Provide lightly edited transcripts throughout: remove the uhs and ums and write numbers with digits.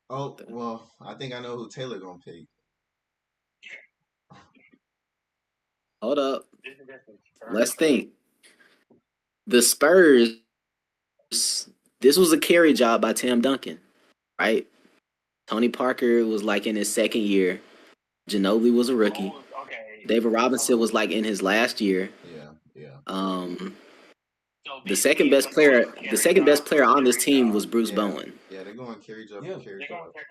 Oh well, I think I know who Taylor gonna pick. Hold up. Let's think. The Spurs. This was a carry job by Tim Duncan, right? Tony Parker was like in his second year. Ginobili was a rookie. David Robinson was like in his last year. Yeah, yeah, Um, the second best player on this team was Bruce yeah, Bowen. yeah. They're going carry job for Yeah. carry job. It's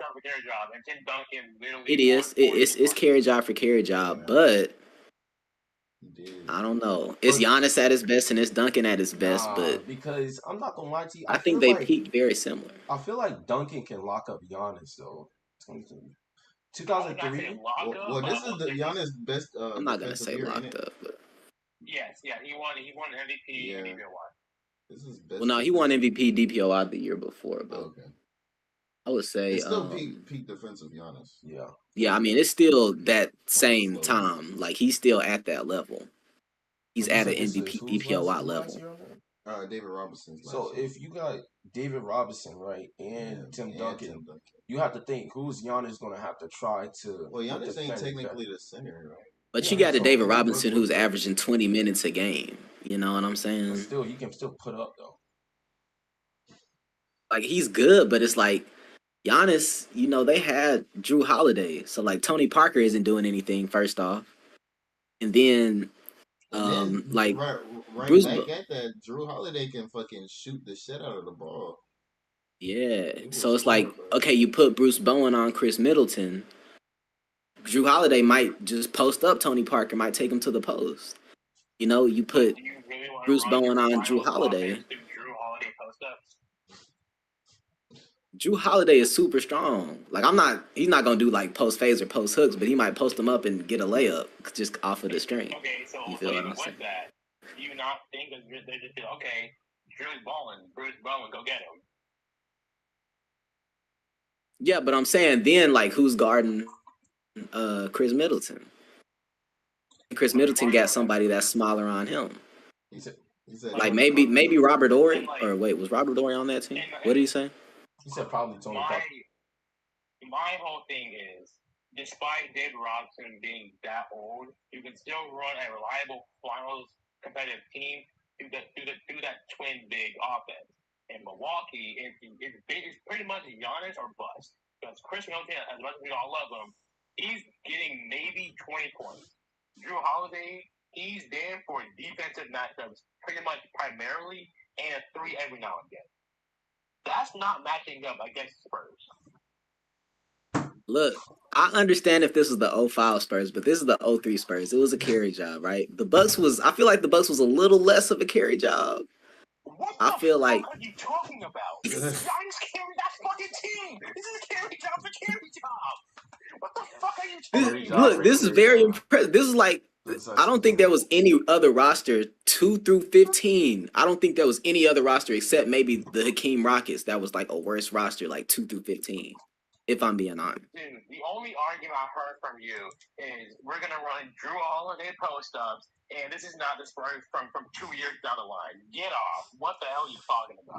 carry job for carry job, Yeah, but he did. I don't know. It's But Giannis at his best and it's Duncan at his best, nah, but because I'm not gonna lie to you. I think they peaked very similar. I feel like Duncan can lock up Giannis though. 2003. Well, this is the Giannis best I'm not gonna defensive say year, ain't locked it? up, but Yeah, this is well, best no, he won defensive. MVP DPOI the year before, Oh, but okay, I would say, it's still peak defensive Giannis. Yeah. yeah, I mean, it's still that Kind of same close. time. Like he's still at that level. He's But you at an said this is MVP who's DPOI last level. year on there? David Robinson's So last year. if you got David Robinson, right, and Yeah, Tim and Duncan, Tim Duncan. you have to think who's Giannis gonna have to try to Well, Giannis ain't defend better. technically the center, right? But you Yeah, got a so David Robinson who's averaging 20 minutes a game. You know what I'm but saying? still he can still put up though. Like he's good, but it's like Giannis, you know, they had Drew Holiday. So like Tony Parker isn't doing anything first off. And then And then like right Bruce back at that, Drew Holiday can fucking shoot the shit out of the ball. yeah. He will So it's like, score, bro. okay, you put Bruce Bowen on Chris Middleton. Drew Holiday might just post up Tony Parker, might take him to the post. You know, you put Bruce Bowen on Drew Holiday. Drew Holiday is super strong. Like he's not gonna do like post phase or post hooks, but he might post them up and get a layup just off of the strength. You feel what I'm saying? Yeah, but I'm saying then like who's guarding Chris Middleton? Chris Middleton got somebody that's smaller on him. He said, he said Like Tony Parker. maybe Robert Ory or wait, was Robert Ory on that team? What did he say? He said probably Tony Parker. Look, I understand if this was the '05 Spurs, but this is the '03 Spurs. It was a carry job, right? The Bucks was I feel like the Bucks was a little less of a carry job. I feel like look, this is very impressive. This is like I don't think there was any other roster 2 through 15. I don't think there was any other roster except maybe the Hakeem Rockets that was like a worse roster, like 2 through 15. If I'm being honest.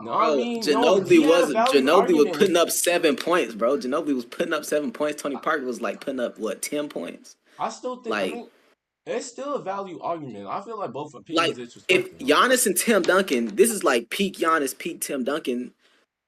No, I Bro, mean no, he Ginobili had a wasn't. valid Ginobili was argument with putting up 7 points, bro. Ginobili was putting up 7 points. Tony Parker was like putting up what 10 points. I still think I Like, mean it's still a value argument. I feel like both opinions like if disrespected him. Giannis and Tim Duncan, this is like peak Giannis, peak Tim Duncan.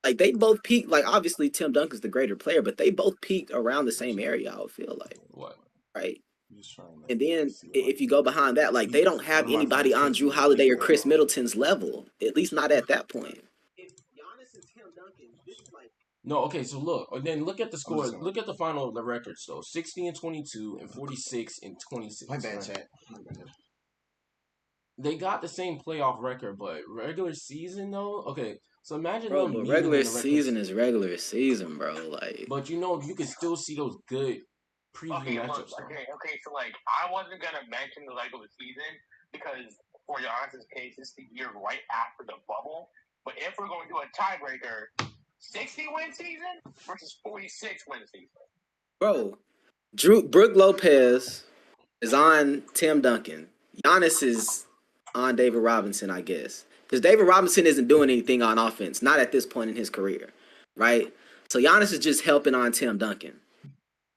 Like they both peaked. Like obviously Tim Duncan's the greater player, but they both peaked around the same area. I would feel like, What? right? He's trying And to then see if you go behind that, like they don't one have of my anybody friends on texted Drew me on Holiday or video. Chris Middleton's level. At least not at that point. If Giannis and Tim Duncan, this is like No, okay, so look, and then look at the I'm score. just gonna. Look at the final the records though. 60 and 22 and 46 and 26. My bad, right? chat. My bad. They got the same playoff record, but regular season though. Okay, so imagine bro, them but meeting regular in the regular season season. is regular season, bro. Like But you know, you can still see those good preview matchups though. bro, Brooke Lopez is on Tim Duncan. Giannis is on David Robinson, I guess. Because David Robinson isn't doing anything on offense, not at this point in his career, right? So Giannis is just helping on Tim Duncan.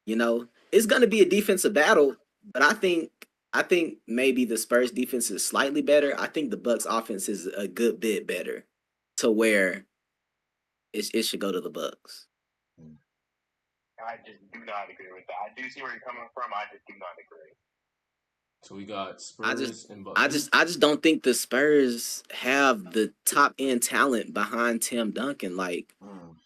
You know, it's going to be a defensive battle, but I think maybe the Spurs defense is slightly better. I think the Bucks offense is a good bit better, to where it should go to the Bucks. I just do not agree with that. I do see where you're coming from. I just do not agree. So we got Spurs and Bucks. I just don't think the Spurs have the top end talent behind Tim Duncan. Like,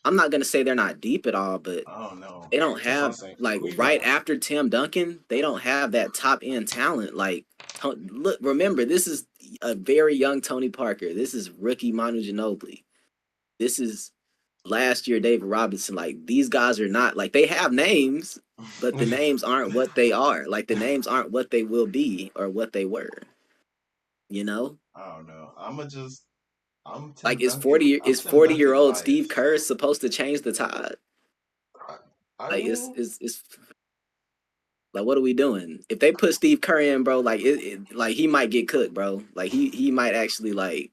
I'm not gonna say they're not deep at all, but Oh no, they don't have like right after Tim Duncan, they don't have that top end talent. Like, look, remember, this is a very young Tony Parker. This is rookie Manu Ginobili. This is last year David Robinson. Like, these guys are not like, they have names, but the names aren't what they are. Like, the names aren't what they will be or what they were. You know? I don't know. I'm Tim like, Duncan. Is 40-year-old Steve Kerr supposed to change the tide? Like, it's like, what are we doing? If they put Steve Kerr in, bro, like like he might get cooked, bro. Like he might actually like,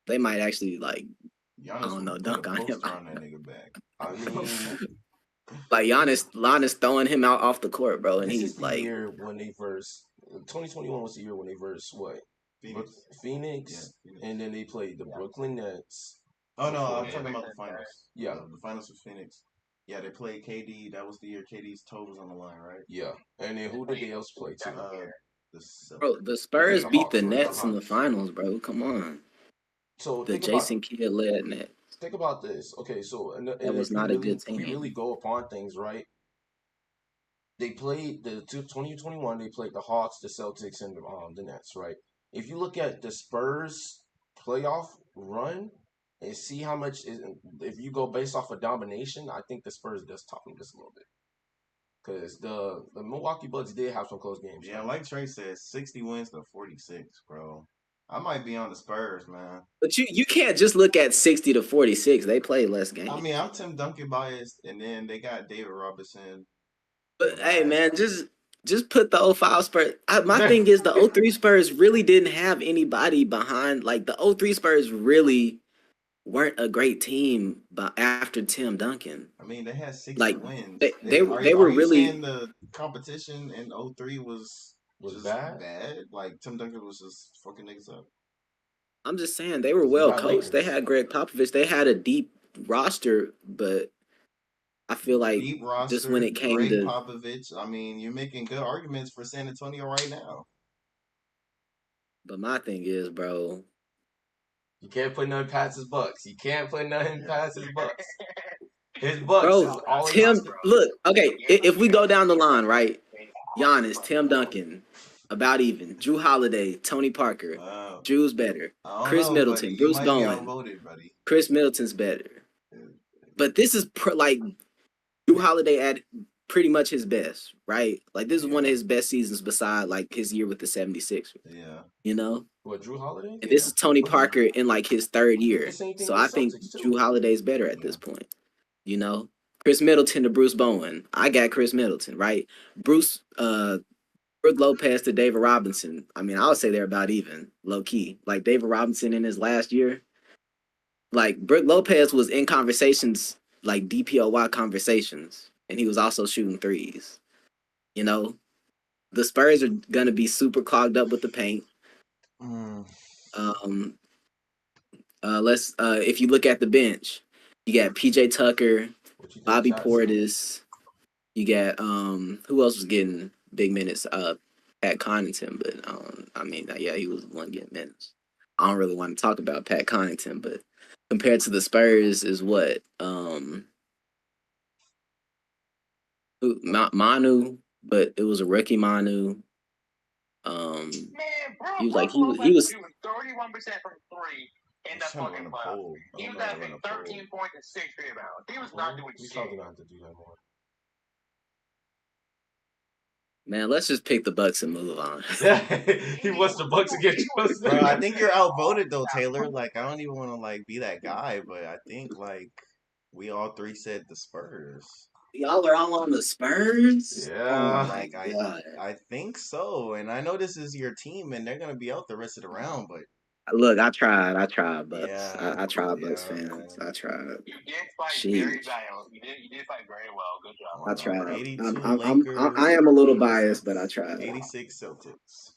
they might actually like, Giannis, I don't know, dunk on him. On that nigga back. I mean, like Giannis throwing him out off the court, bro, and he's like, year when they first 2021 was the year when they first what Phoenix, and then they played the Brooklyn Nets. Oh no, I'm talking about the finals. Yeah, the finals with Phoenix. Yeah, they played KD. That was the year KD's toe was on the line, right? Yeah, and then who did they else play to? Bro, the Spurs beat the Nets in the finals, bro. Come on. So the Jason Kidd led Nets. Think about this. Okay, so that was not a good team. We really go upon things, right? They played the 2021. They played the Hawks, the Celtics, and the Nets, right? If you look at the Spurs playoff run and see how much if you go based off of domination, I think the Spurs does top them just a little bit. Because the Milwaukee Bucks did have some close games. Yeah, like Trey said, 60 wins to 46, bro. I might be on the Spurs, man. But you can't just look at 60 to 46. They play less games. I mean, I'm Tim Duncan biased, and then they got David Robinson. But hey, man, just put the 05 Spurs. My thing is, the 03 Spurs really didn't have anybody behind. Like, the 03 Spurs really weren't a great team after Tim Duncan. I mean, they had 60 wins. They were really saying the competition in 03 was bad. Like, Tim Duncan was just fucking niggas up. I'm just saying, they were well coached. They had Greg Popovich. They had a deep roster, but I feel like deep roster, just when it came Greg to Popovich, I mean, you're making good arguments for San Antonio right now. But my thing is, bro, you can't put nothing past his Bucks. You can't put nothing past his Bucks. His Bucks bro, is always Tim. Look, okay, if we go down the line, right? Giannis, Tim Duncan, about even. Drew Holiday, Tony Parker, Drew's better. Chris Middleton, Bruce Bowen. Chris Middleton's better. But this is like Drew Holiday at pretty much his best, right? Like, this is one of his best seasons beside like his year with the 76ers. Yeah. You know? What, Drew Holiday? And this is Tony Parker in like his third year. So I think Drew Holiday's better at this point. You know? Chris Middleton to Bruce Bowen. I got Chris Middleton, right? Brooke Lopez to David Robinson. I mean, I would say they're about even, low key. Like, David Robinson in his last year, like, Brooke Lopez was in conversations, like DPOY conversations, and he was also shooting threes. You know, the Spurs are gonna be super clogged up with the paint. If you look at the bench, you got PJ Tucker, Bobby Portis. You got who else was getting big minutes? Pat Connaughton, but I mean, yeah, he was the one getting minutes. I don't really want to talk about Pat Connaughton, but compared to the Spurs, is what Manu, but it was a rookie Manu. Man, bro, he was 31% from three in that fucking playoff. He was averaging 13 points and 6 rebounds. He was not doing shit. Probably not to do that more. Man, let's just pick the Bucks and move on. He wants the Bucks to get close. Bro, I think you're outvoted though, Taylor. Like, I don't even want to like be that guy, but I think like we all three said the Spurs. Y'all are all on the Spurs? Yeah. Like, I think so. And I know this is your team and they're gonna be out the rest of the round, but look, I tried, Bucks. Yeah, I tried, Bucks fans. I tried. You did fight very valiantly. You You did fight very well. Good job. I tried. 82 I Lakers. am a little biased, but I tried. 86 Celtics.